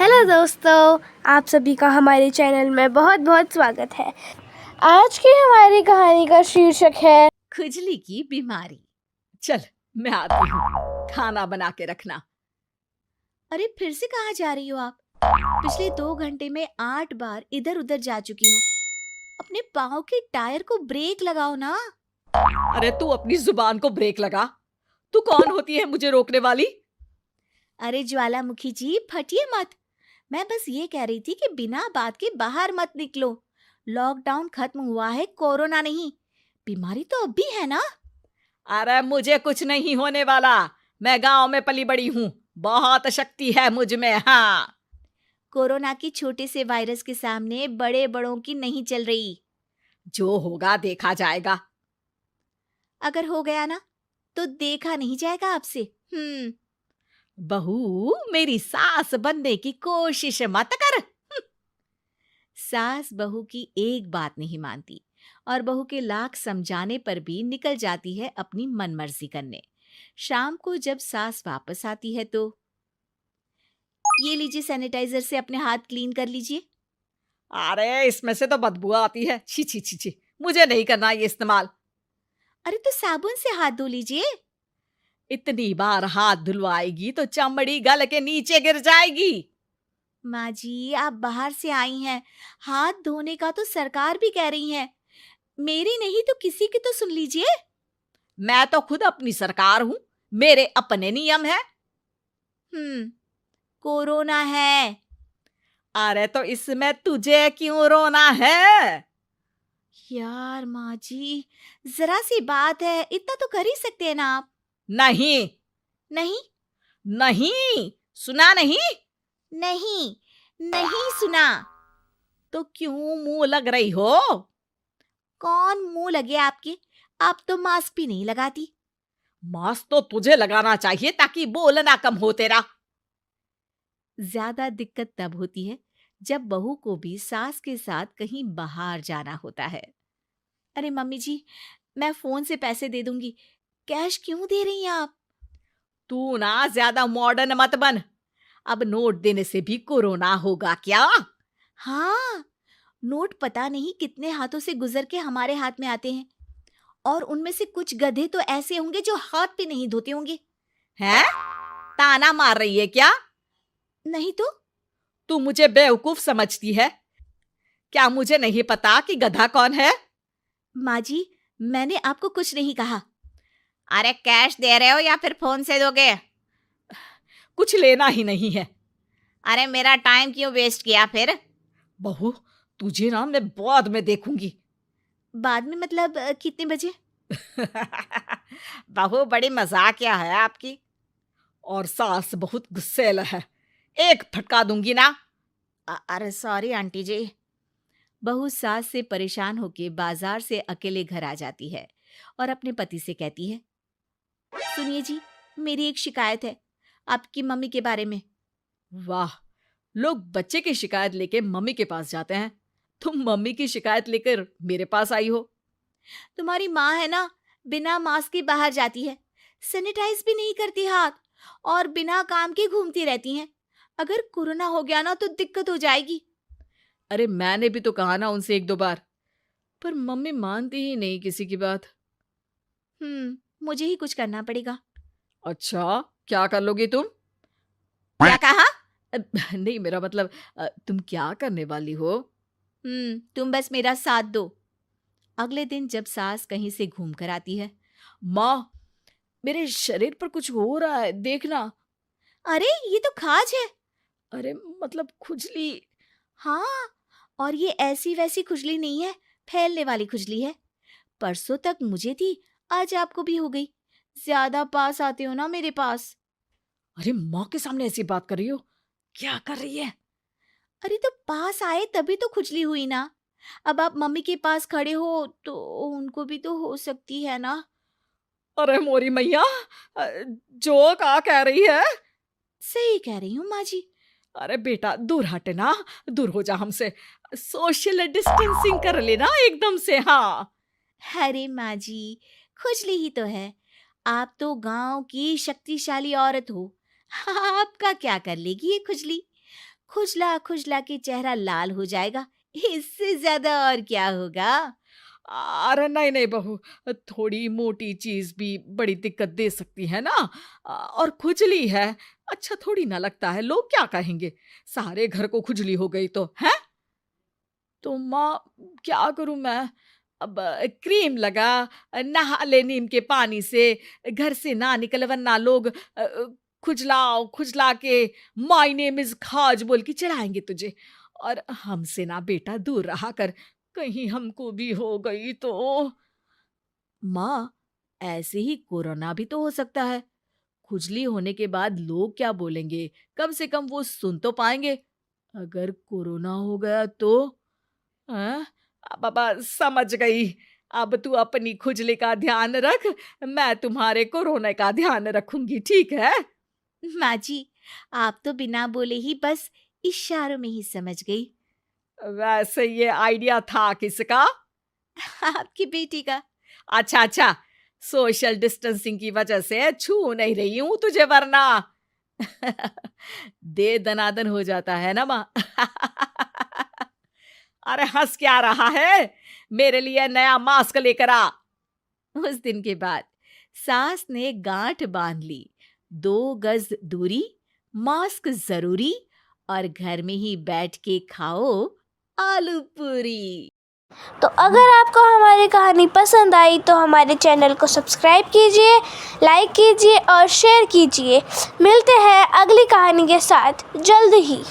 Hello दोस्तों, आप सभी का हमारे चैनल में बहुत बहुत स्वागत है। आज की हमारी कहानी का शीर्षक है खुजली की बीमारी। चल मैं आती हूँ, खाना बना के रखना। अरे फिर से कहाँ जा रही हो आप? पिछले 2 घंटे में 8 बार इधर उधर जा चुकी हो। अपने पाँव के टायर को ब्रेक लगाओ ना। अरे तू अपनी जुबान को ब्रेक लगा। तू कौन होती है मुझे रोकने वाली? अरे ज्वालामुखी जी, फटिए मत। मैं बस ये कह रही थी कि बिना बात के बाहर मत निकलो। लॉकडाउन खत्म हुआ है, कोरोना नहीं। बीमारी तो अब भी है ना? अरे मुझे कुछ नहीं होने वाला। मैं गांव में पली बड़ी हूँ, बहुत शक्ति है मुझ में। हाँ, कोरोना की छोटे से वायरस के सामने बड़े बड़ों की नहीं चल रही। जो होगा देखा जाएगा। अगर हो गया ना तो देखा नहीं जाएगा आपसे। बहू, मेरी सास बनने की कोशिश मत कर। सास बहू की एक बात नहीं मानती और बहू के लाख समझाने पर भी निकल जाती है अपनी मनमर्जी करने। शाम को जब सास वापस आती है तो ये लीजिए, सैनिटाइजर से अपने हाथ क्लीन कर लीजिए। अरे इसमें से तो बदबू आती है। छी छी छी छी, मुझे नहीं करना ये इस्तेमाल। अरे तो साबुन से हाथ धो लीजिए। इतनी बार हाथ धुलवाएगी तो चमड़ी गल के नीचे गिर जाएगी। माँ जी, आप बाहर से आई हैं, हाथ धोने का तो सरकार भी कह रही है। मेरी नहीं तो किसी की तो सुन लीजिए। मैं तो खुद अपनी सरकार हूं, मेरे अपने नियम है। कोरोना है। अरे तो इसमें तुझे क्यों रोना है? यार माँ जी, जरा सी बात है, इतना तो कर ही सकते हैं ना आप। नहीं नहीं नहीं, सुना नहीं? नहीं नहीं सुना। तो क्यों मुंह लग रही हो? कौन मुंह लगे आपके? आप तो मास्क भी नहीं लगाती। मास्क तो तुझे लगाना चाहिए ताकि बोलना कम हो तेरा। ज्यादा दिक्कत तब होती है जब बहू को भी सास के साथ कहीं बाहर जाना होता है। अरे मम्मी जी, मैं फोन से पैसे दे दूंगी, कैश क्यों दे रही हैं आप? तू ना ज्यादा मॉडर्न मत बन। अब नोट देने से भी कोरोना होगा क्या? हाँ, नोट पता नहीं कितने हाथों से गुजर के हमारे हाथ में आते हैं, और उनमें से कुछ गधे तो ऐसे होंगे जो हाथ भी नहीं धोते होंगे। हैं? ताना मार रही है क्या? नहीं तो। तू मुझे बेवकूफ समझती है क्या? मुझे नहीं पता कि गधा कौन है। माँ जी, मैंने आपको कुछ नहीं कहा। अरे कैश दे रहे हो या फिर फोन से दोगे? कुछ लेना ही नहीं है। अरे मेरा टाइम क्यों वेस्ट किया फिर? बहू, तुझे ना मैं बाद में देखूंगी। बाद में मतलब कितने बजे? बहू बड़ी मजाकिया है आपकी। और सास बहुत गुस्सेल है, एक फटका दूंगी ना। अरे सॉरी आंटी जी। बहू सास से परेशान होके बाजार से अकेले घर आ जाती है और अपने पति से कहती है, सुनिए जी, मेरी एक शिकायत है आपकी मम्मी के बारे में। वाह, लोग बच्चे की शिकायत लेके मम्मी के पास जाते हैं, तुम मम्मी की शिकायत लेकर मेरे पास आई हो। तुम्हारी माँ है ना, बिना मास्क के बाहर जाती है, सैनिटाइज भी नहीं करती हाथ, और बिना काम के घूमती रहती हैं। अगर कोरोना हो गया ना तो दिक्कत हो जाएगी। अरे मैंने भी तो कहा ना उनसे 1-2 बार, पर मम्मी मानती ही नहीं किसी की बात। मुझे ही कुछ करना पड़ेगा। अच्छा, क्या कर लोगी तुम? क्या कहा? नहीं, मेरा मतलब तुम क्या करने वाली हो? तुम बस मेरा साथ दो। अगले दिन जब सास कहीं से घूम कर आती है, माँ, मेरे शरीर पर कुछ हो रहा है, देखना। अरे ये तो खाज है। अरे मतलब खुजली। हाँ, और ये ऐसी वैसी खुजली नहीं है, फैलने वाली खुजली है। परसों तक मुझे थी, आज आपको भी हो गई। ज्यादा पास आते हो ना मेरे पास। अरे माँ के सामने ऐसी बात कर रही हो? क्या कर रही है? अरे तो पास आए तभी तो खुजली हुई ना। अब आप मम्मी के पास खड़े हो तो उनको भी तो हो सकती है ना। अरे मोरी मैया, जो का कह रही है? सही कह रही हूँ माँ जी। अरे बेटा दूर हटना, दूर हो जा हमसे। सोशल डिस्टेंसिंग कर लेना एकदम से। हाँ, अरे माँ जी, खुजली ही तो है। आप तो गांव की शक्तिशाली औरत हो, आपका क्या कर लेगी ये खुजली? खुजला खुजला के चेहरा लाल हो जाएगा। इससे ज्यादा और क्या होगा? अरे नहीं नहीं बहू, थोड़ी मोटी चीज भी बड़ी दिक्कत दे सकती है ना। और खुजली है, अच्छा थोड़ी ना लगता है, लोग क्या कहेंगे, सारे घर को खुजली हो गई तो है। तो माँ क्या करूं मैं? अब क्रीम लगा, नहा ले नीम के पानी से, घर से ना निकल वरना लोग खुजलाओ खुजला के माय नेम इज खाज बोल के चढ़ाएंगे तुझे। और हमसे ना बेटा दूर रहा कर, कहीं हमको भी हो गई तो। माँ, ऐसे ही कोरोना भी तो हो सकता है। खुजली होने के बाद लोग क्या बोलेंगे, कम से कम वो सुन तो पाएंगे। अगर कोरोना हो गया तो? हाँ, बाबा समझ गई। अब तू अपनी खुजली का ध्यान रख, मैं तुम्हारे कोरोना का ध्यान रखूंगी, ठीक है। माँ जी, आप तो बिना बोले ही बस इशारों में ही समझ गई। वैसे ये आइडिया था किसका? आपकी बेटी का। अच्छा अच्छा, सोशल डिस्टेंसिंग की वजह से छू नहीं रही हूं तुझे वरना दे दनादन हो जाता है ना माँ। अरे हंस क्या रहा है, मेरे लिए नया मास्क लेकर आ। उस दिन के बाद सास ने गांठ बांध ली। 2 गज दूरी, मास्क जरूरी, और घर में ही बैठ के खाओ आलू पूरी। तो अगर आपको हमारी कहानी पसंद आई तो हमारे चैनल को सब्सक्राइब कीजिए, लाइक कीजिए और शेयर कीजिए। मिलते हैं अगली कहानी के साथ जल्द ही।